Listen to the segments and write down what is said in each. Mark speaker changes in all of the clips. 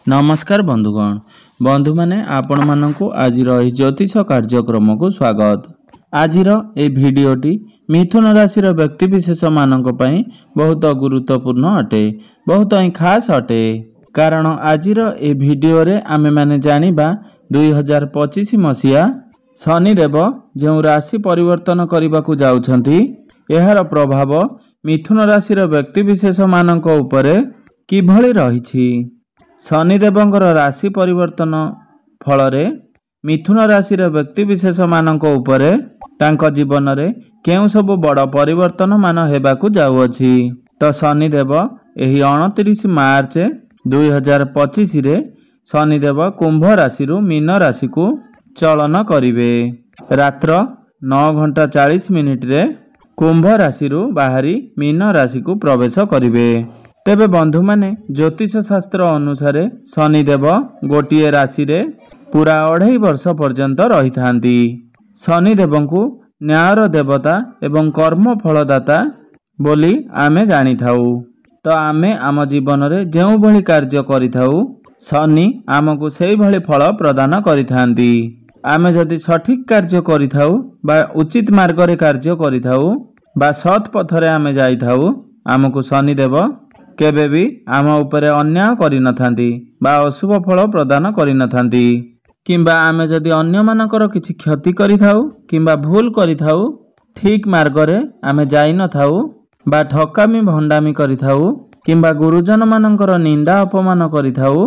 Speaker 1: नमस्कार बंधुगण बंधु माने आपण मानकु आजिर एही ज्योतिष कार्यक्रम को स्वागत। आजिर ए भिडियोटी मिथुन राशि व्यक्ति विशेष मानक पई बहुत गुरुत्वपूर्ण अटे, बहुत ही खास अटे। कारण आजिर ए भिडियो रे आमे माने जानिबा 2025 मसिया शनिदेव जो राशि परिवर्तन करने को जाउछंती एहार प्रभाव मिथुन राशि व्यक्ति विशेष मानक उपरे किभଳି रहिछि। शनिदेवंकर राशि परिवर्तन फल मिथुन राशि व्यक्ति विशेष मानक उपरे तांको जीवन रे केउ सब बड़ परिवर्तन मान हेबाकु जाउअछि। तो शनिदेव एही 29 मार्च 2025 रे शनिदेव कुंभ राशि मीन राशि को चलन करिवे। रात्र 9:40 रे कुंभ राशि बाहरी मीन राशि को प्रवेश करिवे। तेबे बंधु माने ज्योतिष शास्त्र अनुसार शनिदेव गोटिए राशि रे पूरा 2.5 वर्ष पर्यंत रही थांती। शनिदेव को न्यायर देवता एवं कर्म फलदाता बोली आमे जानी थाउ। तो आमे आम जीवन रे जेउ भली कार्य करि थाउ शनि आमको सेही भली फल प्रदान करि थांती। आमे जदि सठिक कार्य करि थाउ बा उचित मार्ग रे कार्य करि थाउ बा सत् पथरे आमे जाई थाउ आमको शनिदेव केबे भी आम उपरे अन्याय करि नथांती बा अशुभ फल प्रदान करि नथांती। किंबा आमे जदि अन्य मानकर किछि क्षति करि थाउ किंबा भूल करि थाउ ठीक मार्ग रे आमे जाई न थाउ बा ठकामी भंडामी करि थाउ किंबा गुरुजन मानकर निंदा अपमान करि थाउ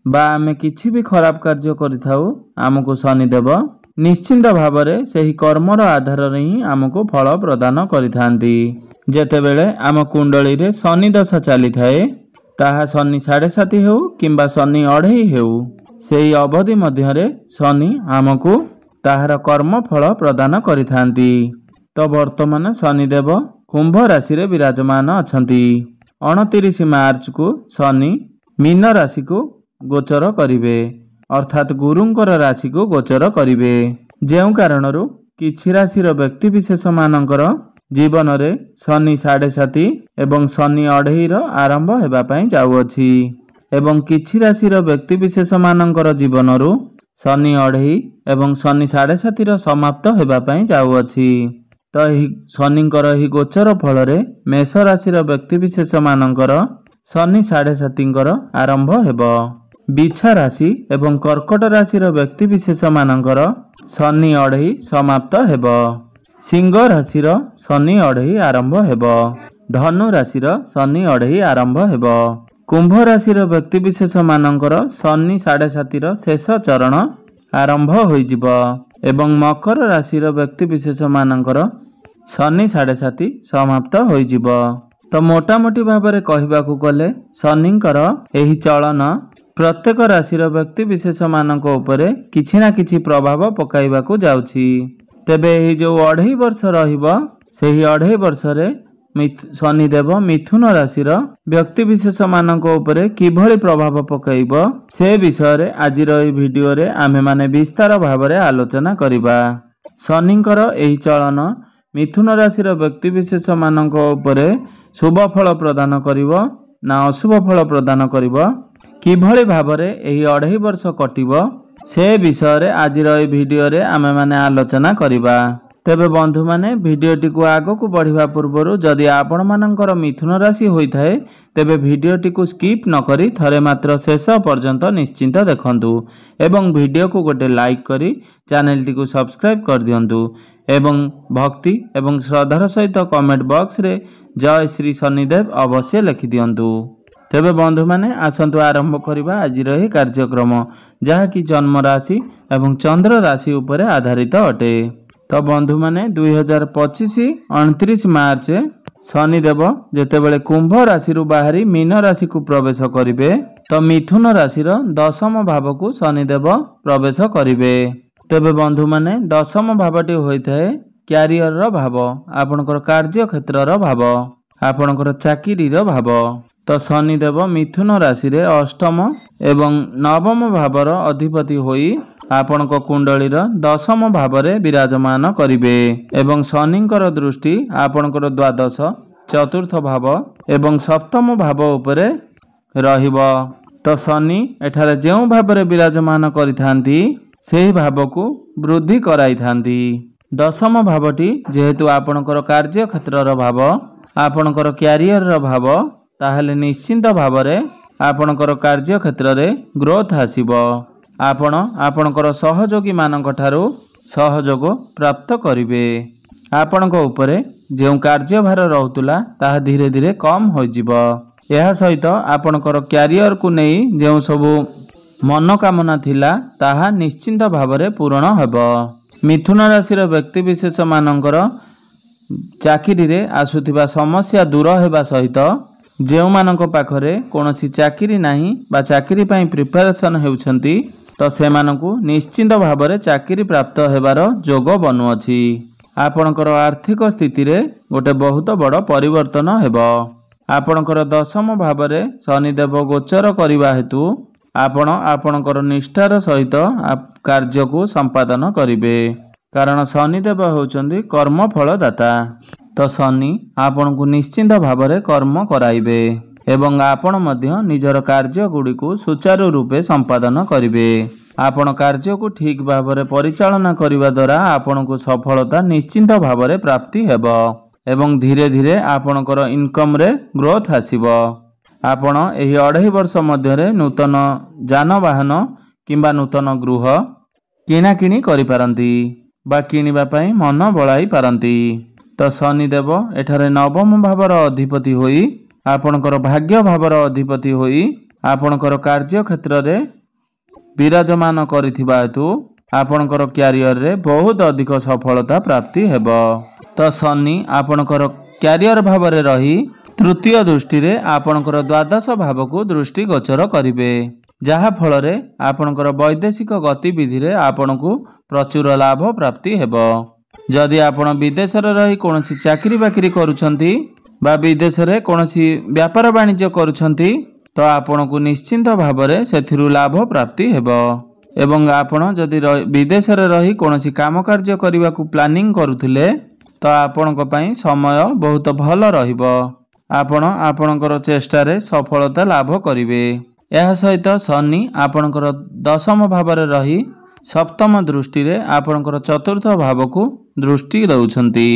Speaker 1: बा आमे किछि भी खराब कार्य करि थाउ आमको शनिदेव निश्चिंत भावरे सेही कर्मर आधार रे ही आमको फल प्रदान करिथांती। जेतेबेले आम कुंडली रे शनि दशा चली थाए ताहा शनि 7.5 हेउ किंबा शनि 2.5 हेउ सेही अवधि मध्य रे शनि आमको ताहार कर्म फल प्रदान करिथांती। तो वर्तमान शनिदेव कुंभ राशि रे विराजमान अछंती। 29 मार्च को शनि मीन राशि को गोचर करिवे अर्थात गुरुंकर राशि को गोचर करिवे। जेउ कारणरू किछि राशि रो व्यक्ति विशेष मानकर जीवन रे शनि 7.5 एवं शनि 2.5 रो आरंभ हेबा पई जाउअछि एवं किछि राशि रो व्यक्ति विशेष मानकर जीवन रो शनि 2.5 एवं शनि 7.5 रो समाप्त हेबा पई जाउअछि। तो एही शनिंकर एही गोचर फल रे मेष राशि रो व्यक्ति विशेष मानकर शनि 7.5 आरंभ हेबो। बिछा राशि एवं कर्कट राशि रो व्यक्ति विशेष मानकर शनि 2.5 समाप्त हेबो। सिंह राशि शनि 2.5 आरंभ हेबो। धनु राशि शनि 2.5 आरंभ हेबो। कुंभ राशि व्यक्ति विशेष मानकर शनि 7.5 शेष चरण आरंभ होइजिबो एवं मकर राशि व्यक्ति विशेष मानकर शनि 7.5 समाप्त होइजिबो। तो मोटा मोटी भाव में कहबाकू गले शनिंकर एही चलन प्रत्येक राशि व्यक्ति विशेष मानक उपरे किछि ना किछि प्रभाव पकाइबाकू जाउछि। तेबे एही जो 2.5 वर्ष रहिबो सेही 2.5 वर्ष रे शनिदेव मिथुन राशि व्यक्ति विशेष मानक उपरे किभଳି प्रभाव पकाइबो से विषय रे आजिर एही भिडियो रे आमे माने विस्तार भाव रे आलोचना करिबा। शनिंकर एही चलन मिथुन राशि व्यक्ति विशेष मानक उपरे शुभ फल प्रदान करिवो ना अशुभ फल प्रदान करिवो किभଳି भाव रे एही 2.5 वर्ष कटिबो से विषय रे आजिर ए भिडियो रे आमे माने आलोचना करिबा। तेबे बंधु माने भिडियोटी को आगो को बढ़िबा पूर्वरु जदि आपण मानकर मिथुन राशि होई थाए तेबे भिडियोटी को स्किप न करी थरे मात्र शेष पर्यंत निश्चिंत देखंतु एवं भिडियो को गोटे लाइक करी चैनल टी को सब्सक्राइब कर दियंतु एवं भक्ति एवं श्रद्धार सहित कमेंट बॉक्स रे जय श्री शनिदेव अवश्य लिखि दियंतु। तेबे बंधु माने आसंतु आरंभ करिबा आजिर एही कार्यक्रम जहा कि जन्म राशि एवं चंद्र राशि उपरे आधारित अटे। तो बंधु माने 2025 29 मार्च शनिदेव जेतेबेले कुंभ राशि बाहरी मीन राशि को प्रवेश करिवे तो मिथुन राशि दशम भाव को शनिदेव प्रवेश करिवे। तेबे बंधु माने दशम भावटी होइथाए क्यारियर रो भाव आपनकर कार्य क्षेत्र रो भाव आपनकर चाकरी रो भाव। तो शनिदेव मिथुन राशि रे अष्टम एवं नवम भावर अधिपति होई आपनक कुंडलीर दशम भाव रे विराजमान करिवे एवं शनिंकर दृष्टि आपनकर द्वादश चतुर्थ भाव एवं सप्तम भाव उपरे रहिबो। तो शनि एठारे ଯେଉଁ ଭାବରେ ବିରାଜମାନ କରିଥାନ୍ତି ସେହି ଭାବକୁ ବୃଦ୍ଧି କରାଇଥାନ୍ତି। ଦଶମ ଭାବଟି ଯେହେତୁ ଆପଣଙ୍କର କାର୍ଯ୍ୟକ୍ଷେତ୍ରର ଭାବ, ଆପଣଙ୍କର କ୍ୟାରିୟରର ଭାବ, ତାହେଲେ ନିଶ୍ଚିନ୍ତ ଭାବରେ ଆପଣଙ୍କର କାର୍ଯ୍ୟକ୍ଷେତ୍ରରେ ଗ୍ରୋଥ ଆସିବ। ଆପଣ ଆପଣଙ୍କର ସହଯୋଗୀମାନଙ୍କ ଠାରୁ ସହଯୋଗ ପ୍ରାପ୍ତ କରିବେ। ଆପଣଙ୍କ ଉପରେ ଯେଉଁ କାର୍ଯ୍ୟଭାର ରହୁଥିଲା ତାହା ଧୀରେ ଧୀରେ କମ୍ ହୋଇଯିବ। ଏହା ସହିତ ଆପଣଙ୍କର କ୍ୟାରିୟରକୁ ନେଇ ଯେଉଁ ସବୁ ମନୋକାମନା ଥିଲା ତାହା ନିଶ୍ଚିନ୍ତ ଭାବରେ ପୂରଣ ହେବ। ମିଥୁନ ରାଶିର ବ୍ୟକ୍ତିବିଶେଷମାନଙ୍କର ଚାକିରିରେ ଆସୁଥିବା ସମସ୍ୟା ଦୂର ହେବା ସହିତ ଯେଉଁମାନଙ୍କ ପାଖରେ କୌଣସି ଚାକିରି ନାହିଁ ବା ଚାକିରି ପାଇଁ ପ୍ରିପାରେସନ୍ ହେଉଛନ୍ତି ତ ସେମାନଙ୍କୁ ନିଶ୍ଚିନ୍ତ ଭାବରେ ଚାକିରି ପ୍ରାପ୍ତ ହେବାର ଯୋଗ ବନୁଅଛି। ଆପଣଙ୍କର ଆର୍ଥିକ ସ୍ଥିତିରେ ଗୋଟେ ବହୁତ ବଡ଼ ପରିବର୍ତ୍ତନ ହେବ। ଆପଣଙ୍କର ଦଶମ ଭାବରେ ଶନିଦେବ ଗୋଚର କରିବା ହେତୁ ଆପଣ ଆପଣଙ୍କର ନିଷ୍ଠାର ସହିତ କାର୍ଯ୍ୟକୁ ସମ୍ପାଦନ କରିବେ। କାରଣ ଶନିଦେବ ହେଉଛନ୍ତି କର୍ମଫଳଦାତା। ତ ଶନି ଆପଣଙ୍କୁ ନିଶ୍ଚିନ୍ତ ଭାବରେ କର୍ମ କରାଇବେ ଏବଂ ଆପଣ ମଧ୍ୟ ନିଜର କାର୍ଯ୍ୟଗୁଡ଼ିକୁ ସୁଚାରୁ ରୂପେ ସମ୍ପାଦନ କରିବେ। ଆପଣ କାର୍ଯ୍ୟକୁ ଠିକ୍ ଭାବରେ ପରିଚାଳନା କରିବା ଦ୍ୱାରା ଆପଣଙ୍କୁ ସଫଳତା ନିଶ୍ଚିନ୍ତ ଭାବରେ ପ୍ରାପ୍ତି ହେବ ଏବଂ ଧୀରେ ଧୀରେ ଆପଣଙ୍କର ଇନକମ୍ରେ ଗ୍ରୋଥ ଆସିବ। ଆପଣ ଏହି 2.5 ବର୍ଷ ମଧ୍ୟରେ ନୂତନ ଯାନବାହନ କିମ୍ବା ନୂତନ ଗୃହ କିଣାକିଣି କରିପାରନ୍ତି ବା କିଣିବା ପାଇଁ ମନ ବଳାଇ ପାରନ୍ତି। ତ ଶନିଦେବ ଏଠାରେ ନବମ ଭାବର ଅଧିପତି ହୋଇ ଆପଣଙ୍କର ଭାଗ୍ୟ ଭାବର ଅଧିପତି ହୋଇ ଆପଣଙ୍କର କାର୍ଯ୍ୟକ୍ଷେତ୍ରରେ ବିରାଜମାନ କରିଥିବା ହେତୁ ଆପଣଙ୍କର କ୍ୟାରିୟରରେ ବହୁତ ଅଧିକ ସଫଳତା ପ୍ରାପ୍ତି ହେବ। ତ ଶନି ଆପଣଙ୍କର କ୍ୟାରିୟର ଭାବରେ ରହି ତୃତୀୟ ଦୃଷ୍ଟିରେ ଆପଣଙ୍କର ଦ୍ୱାଦଶ ଭାବକୁ ଦୃଷ୍ଟି ଗୋଚର କରିବେ, ଯାହାଫଳରେ ଆପଣଙ୍କର ବୈଦେଶିକ ଗତିବିଧିରେ ଆପଣଙ୍କୁ ପ୍ରଚୁର ଲାଭ ପ୍ରାପ୍ତି ହେବ। ଯଦି ଆପଣ ବିଦେଶରେ ରହି କୌଣସି ଚାକିରି ବାକିରି କରୁଛନ୍ତି ବା ବିଦେଶରେ କୌଣସି ବ୍ୟାପାର ବାଣିଜ୍ୟ କରୁଛନ୍ତି ତ ଆପଣଙ୍କୁ ନିଶ୍ଚିନ୍ତ ଭାବରେ ସେଥିରୁ ଲାଭ ପ୍ରାପ୍ତି ହେବ ଏବଂ ଆପଣ ଯଦି ବିଦେଶରେ ରହି କୌଣସି କାମ କାର୍ଯ୍ୟ କରିବାକୁ ପ୍ଲାନିଂ କରୁଥିଲେ ତ ଆପଣଙ୍କ ପାଇଁ ସମୟ ବହୁତ ଭଲ ରହିବ। ଆପଣ ଆପଣଙ୍କର ଚେଷ୍ଟାରେ ସଫଳତା ଲାଭ କରିବେ। ଏହା ସହିତ ଶନି ଆପଣଙ୍କର ଦଶମ ଭାବରେ ରହି ସପ୍ତମ ଦୃଷ୍ଟିରେ ଆପଣଙ୍କର ଚତୁର୍ଥ ଭାବକୁ ଦୃଷ୍ଟି ଦେଉଛନ୍ତି,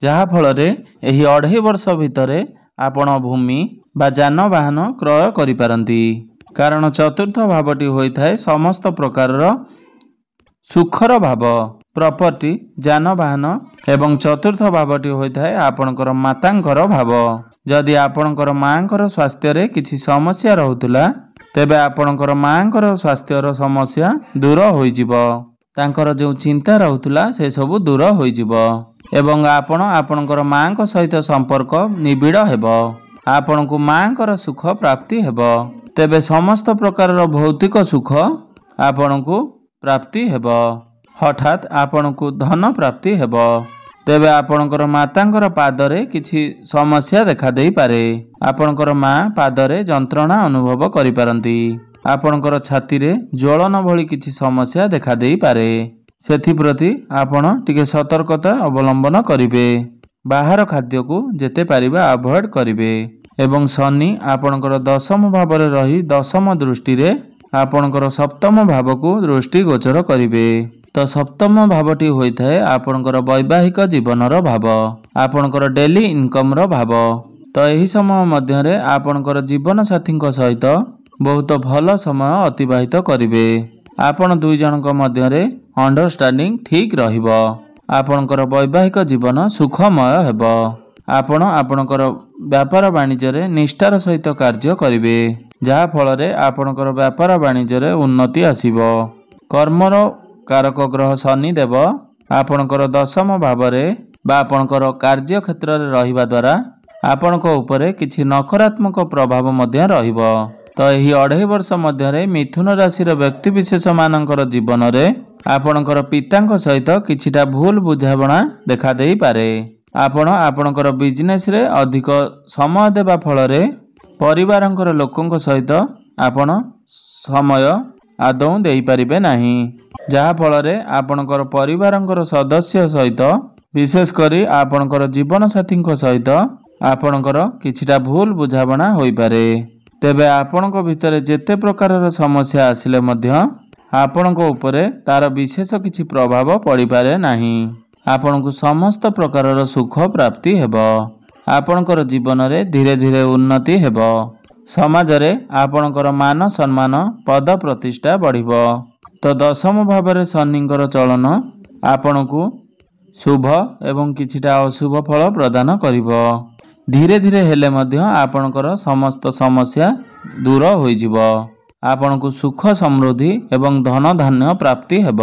Speaker 1: ଯାହାଫଳରେ ଏହି 2.5 ବର୍ଷ ଭିତରେ ଆପଣ ଭୂମି ବା ଯାନବାହନ କ୍ରୟ କରିପାରନ୍ତି। କାରଣ ଚତୁର୍ଥ ଭାବଟି ହୋଇଥାଏ ସମସ୍ତ ପ୍ରକାରର ସୁଖର ଭାବ, ପ୍ରପର୍ଟି, ଯାନବାହନ ଏବଂ ଚତୁର୍ଥ ଭାବଟି ହୋଇଥାଏ ଆପଣଙ୍କର ମାତାଙ୍କର ଭାବ। ଯଦି ଆପଣଙ୍କର ମାଙ୍କର ସ୍ୱାସ୍ଥ୍ୟରେ କିଛି ସମସ୍ୟା ରହୁଥିଲା ତେବେ ଆପଣଙ୍କର ମାଙ୍କର ସ୍ୱାସ୍ଥ୍ୟର ସମସ୍ୟା ଦୂର ହୋଇଯିବ। ତାଙ୍କର ଯେଉଁ ଚିନ୍ତା ରହୁଥିଲା ସେସବୁ ଦୂର ହୋଇଯିବ ଏବଂ ଆପଣ ଆପଣଙ୍କର ମାଙ୍କ ସହିତ ସମ୍ପର୍କ ନିବିଡ଼ ହେବ। ଆପଣଙ୍କୁ ମାଙ୍କର ସୁଖ ପ୍ରାପ୍ତି ହେବ। ତେବେ ସମସ୍ତ ପ୍ରକାରର ଭୌତିକ ସୁଖ ଆପଣଙ୍କୁ ପ୍ରାପ୍ତି ହେବ। ହଠାତ୍ ଆପଣଙ୍କୁ ଧନ ପ୍ରାପ୍ତି ହେବ। ତେବେ ଆପଣଙ୍କର ମାତାଙ୍କର ପାଦରେ କିଛି ସମସ୍ୟା ଦେଖାଦେଇପାରେ। ଆପଣଙ୍କର ମା ପାଦରେ ଯନ୍ତ୍ରଣା ଅନୁଭବ କରିପାରନ୍ତି। ଆପଣଙ୍କର ଛାତିରେ ଜ୍ୱଳନ ଭଳି କିଛି ସମସ୍ୟା ଦେଖାଦେଇପାରେ। ସେଥିପ୍ରତି ଆପଣ ଟିକେ ସତର୍କତା ଅବଲମ୍ବନ କରିବେ। ବାହାର ଖାଦ୍ୟକୁ ଯେତେ ପାରିବେ ଆଭଏଡ୍ କରିବେ ଏବଂ ଶନି ଆପଣଙ୍କର ଦଶମ ଭାବରେ ରହି ଦଶମ ଦୃଷ୍ଟିରେ ଆପଣଙ୍କର ସପ୍ତମ ଭାବକୁ ଦୃଷ୍ଟି ଗୋଚର କରିବେ। ତ ସପ୍ତମ ଭାବଟି ହୋଇଥାଏ ଆପଣଙ୍କର ବୈବାହିକ ଜୀବନର ଭାବ, ଆପଣଙ୍କର ଡେଲି ଇନକମ୍ର ଭାବ। ତ ଏହି ସମୟ ମଧ୍ୟରେ ଆପଣଙ୍କର ଜୀବନସାଥୀଙ୍କ ସହିତ ବହୁତ ଭଲ ସମୟ ଅତିବାହିତ କରିବେ। ଆପଣ ଦୁଇ ଜଣଙ୍କ ମଧ୍ୟରେ ଅଣ୍ଡରଷ୍ଟାଣ୍ଡିଂ ଠିକ୍ ରହିବ। ଆପଣଙ୍କର ବୈବାହିକ ଜୀବନ ସୁଖମୟ ହେବ। ଆପଣ ଆପଣଙ୍କର ବ୍ୟାପାର ବାଣିଜ୍ୟରେ ନିଷ୍ଠାର ସହିତ କାର୍ଯ୍ୟ କରିବେ, ଯାହାଫଳରେ ଆପଣଙ୍କର ବ୍ୟାପାର ବାଣିଜ୍ୟରେ ଉନ୍ନତି ଆସିବ। କର୍ମର କାରକ ଗ୍ରହ ଶନିଦେବ ଆପଣଙ୍କର ଦଶମ ଭାବରେ ବା ଆପଣଙ୍କର କାର୍ଯ୍ୟକ୍ଷେତ୍ରରେ ରହିବା ଦ୍ୱାରା ଆପଣଙ୍କ ଉପରେ କିଛି ନକାରାତ୍ମକ ପ୍ରଭାବ ମଧ୍ୟ ରହିବ। ତ ଏହି 2.5 ବର୍ଷ ମଧ୍ୟରେ ମିଥୁନ ରାଶିର ବ୍ୟକ୍ତିବିଶେଷମାନଙ୍କର ଜୀବନରେ ଆପଣଙ୍କର ପିତାଙ୍କ ସହିତ କିଛିଟା ଭୁଲ ବୁଝାମଣା ଦେଖାଦେଇପାରେ। ଆପଣ ଆପଣଙ୍କର ବିଜନେସରେ ଅଧିକ ସମୟ ଦେବା ଫଳରେ ପରିବାରଙ୍କର ଲୋକଙ୍କ ସହିତ ଆପଣ ସମୟ ଆଦୌ ଦେଇପାରିବେ ନାହିଁ, ଯାହାଫଳରେ ଆପଣଙ୍କର ପରିବାରଙ୍କର ସଦସ୍ୟ ସହିତ ବିଶେଷ କରି ଆପଣଙ୍କର ଜୀବନସାଥୀଙ୍କ ସହିତ ଆପଣଙ୍କର କିଛିଟା ଭୁଲ ବୁଝାମଣା ହୋଇପାରେ। ତେବେ ଆପଣଙ୍କ ଭିତରେ ଯେତେ ପ୍ରକାରର ସମସ୍ୟା ଆସିଲେ ମଧ୍ୟ ଆପଣଙ୍କ ଉପରେ ତାର ବିଶେଷ କିଛି ପ୍ରଭାବ ପଡ଼ିପାରେ ନାହିଁ। ଆପଣଙ୍କୁ ସମସ୍ତ ପ୍ରକାରର ସୁଖ ପ୍ରାପ୍ତି ହେବ। ଆପଣଙ୍କର ଜୀବନରେ ଧୀରେ ଧୀରେ ଉନ୍ନତି ହେବ। ସମାଜରେ ଆପଣଙ୍କର ମାନ ସମ୍ମାନ ପଦ ପ୍ରତିଷ୍ଠା ବଢ଼ିବ। ତ ଦଶମ ଭାବରେ ଶନିଙ୍କର ଚଳନ ଆପଣଙ୍କୁ ଶୁଭ ଏବଂ କିଛିଟା ଅଶୁଭ ଫଳ ପ୍ରଦାନ କରିବ। ଧୀରେ ଧୀରେ ହେଲେ ମଧ୍ୟ ଆପଣଙ୍କର ସମସ୍ତ ସମସ୍ୟା ଦୂର ହୋଇଯିବ। ଆପଣଙ୍କୁ ସୁଖ ସମୃଦ୍ଧି ଏବଂ ଧନ ଧାନ୍ୟ ପ୍ରାପ୍ତି ହେବ।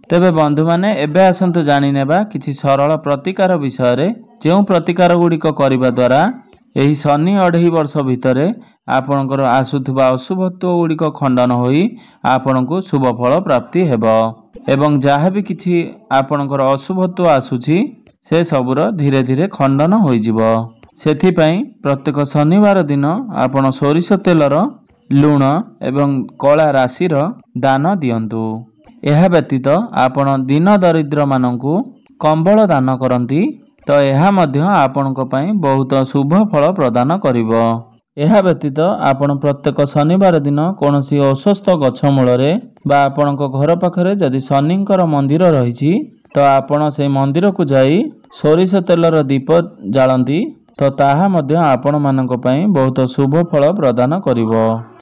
Speaker 1: ତେବେ ବନ୍ଧୁମାନେ ଏବେ ଆସନ୍ତୁ ଜାଣିନେବା କିଛି ସରଳ ପ୍ରତିକାର ବିଷୟରେ, ଯେଉଁ ପ୍ରତିକାର ଗୁଡ଼ିକ କରିବା ଦ୍ୱାରା ଏହି ଶନି 2.5 ବର୍ଷ ଭିତରେ ଆପଣଙ୍କର ଆସୁଥିବା ଅଶୁଭତ୍ୱ ଗୁଡ଼ିକ ଖଣ୍ଡନ ହୋଇ ଆପଣଙ୍କୁ ଶୁଭ ଫଳ ପ୍ରାପ୍ତି ହେବ ଏବଂ ଯାହା ବି କିଛି ଆପଣଙ୍କର ଅଶୁଭତ୍ୱ ଆସୁଛି ସେ ସବୁର ଧୀରେ ଧୀରେ ଖଣ୍ଡନ ହୋଇଯିବ। ସେଥିପାଇଁ ପ୍ରତ୍ୟେକ ଶନିବାର ଦିନ ଆପଣ ସୋରିଷ ତେଲର ଲୁଣ ଏବଂ କଳା ରାଶିର ଦାନ ଦିଅନ୍ତୁ। ଏହା ବ୍ୟତୀତ ଆପଣ ଦୀନ ଦରିଦ୍ରମାନଙ୍କୁ କମ୍ବଳ ଦାନ କରନ୍ତି ତ ଏହା ମଧ୍ୟ ଆପଣଙ୍କ ପାଇଁ ବହୁତ ଶୁଭ ଫଳ ପ୍ରଦାନ କରିବ। ଏହା ବ୍ୟତୀତ ଆପଣ ପ୍ରତ୍ୟେକ ଶନିବାର ଦିନ କୌଣସି ଅଶ୍ୱସ୍ଥ ଗଛ ମୂଳରେ ବା ଆପଣଙ୍କ ଘର ପାଖରେ ଯଦି ଶନିଙ୍କର ମନ୍ଦିର ରହିଛି ତ ଆପଣ ସେହି ମନ୍ଦିରକୁ ଯାଇ ସୋରିଷ ତେଲର ଦୀପ ଜାଳନ୍ତି ତ ତାହା ମଧ୍ୟ ଆପଣମାନଙ୍କ ପାଇଁ ବହୁତ ଶୁଭ ଫଳ ପ୍ରଦାନ କରିବ।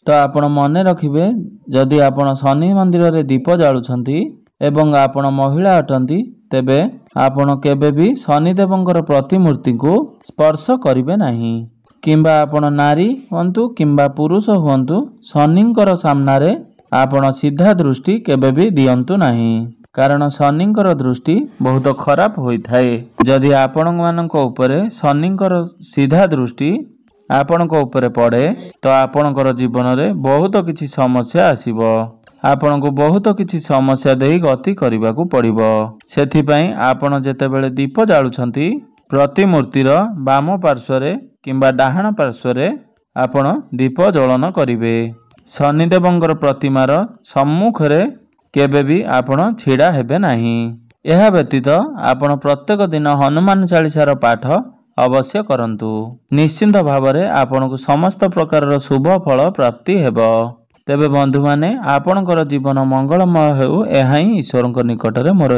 Speaker 1: ତ ଆପଣ ମନେ ରଖିବେ, ଯଦି ଆପଣ ଶନି ମନ୍ଦିରରେ ଦୀପ ଜାଳୁଛନ୍ତି ଏବଂ ଆପଣ ମହିଳା ଅଟନ୍ତି ତେବେ ଆପଣ କେବେ ବି ଶନିଦେବଙ୍କର ପ୍ରତିମୂର୍ତ୍ତିକୁ ସ୍ପର୍ଶ କରିବେ ନାହିଁ। କିମ୍ବା ଆପଣ ନାରୀ ହୁଅନ୍ତୁ କିମ୍ବା ପୁରୁଷ ହୁଅନ୍ତୁ, ଶନିଙ୍କର ସାମ୍ନାରେ ଆପଣ ସିଧା ଦୃଷ୍ଟି କେବେ ବି ଦିଅନ୍ତୁ ନାହିଁ, କାରଣ ଶନିଙ୍କର ଦୃଷ୍ଟି ବହୁତ ଖରାପ ହୋଇଥାଏ। ଯଦି ଆପଣମାନଙ୍କ ଉପରେ ଶନିଙ୍କର ସିଧା ଦୃଷ୍ଟି ଆପଣଙ୍କ ଉପରେ ପଡ଼େ ତ ଆପଣଙ୍କର ଜୀବନରେ ବହୁତ କିଛି ସମସ୍ୟା ଆସିବ। ଆପଣଙ୍କୁ ବହୁତ କିଛି ସମସ୍ୟା ଦେଇ ଗତି କରିବାକୁ ପଡ଼ିବ। ସେଥିପାଇଁ ଆପଣ ଯେତେବେଳେ ଦୀପ ଜାଳୁଛନ୍ତି ପ୍ରତିମୂର୍ତ୍ତିର ବାମ ପାର୍ଶ୍ୱରେ କିମ୍ବା ଡାହାଣ ପାର୍ଶ୍ୱରେ ଆପଣ ଦୀପ ଜ୍ୱଳନ କରିବେ। ଶନିଦେବଙ୍କର ପ୍ରତିମାର ସମ୍ମୁଖରେ କେବେ ବି ଆପଣ ଛିଡ଼ା ହେବେ ନାହିଁ। ଏହା ବ୍ୟତୀତ ଆପଣ ପ୍ରତ୍ୟେକ ଦିନ ହନୁମାନ ଚାଳିଶାର ପାଠ ଅବଶ୍ୟ କରନ୍ତୁ। ନିଶ୍ଚିନ୍ତ ଭାବରେ ଆପଣଙ୍କୁ ସମସ୍ତ ପ୍ରକାରର ଶୁଭ ଫଳ ପ୍ରାପ୍ତି ହେବ। ତେବେ ବନ୍ଧୁମାନେ, ଆପଣଙ୍କର ଜୀବନ ମଙ୍ଗଳମୟ ହେଉ, ଏହା ହିଁ ଈଶ୍ୱରଙ୍କ ନିକଟରେ ମୋର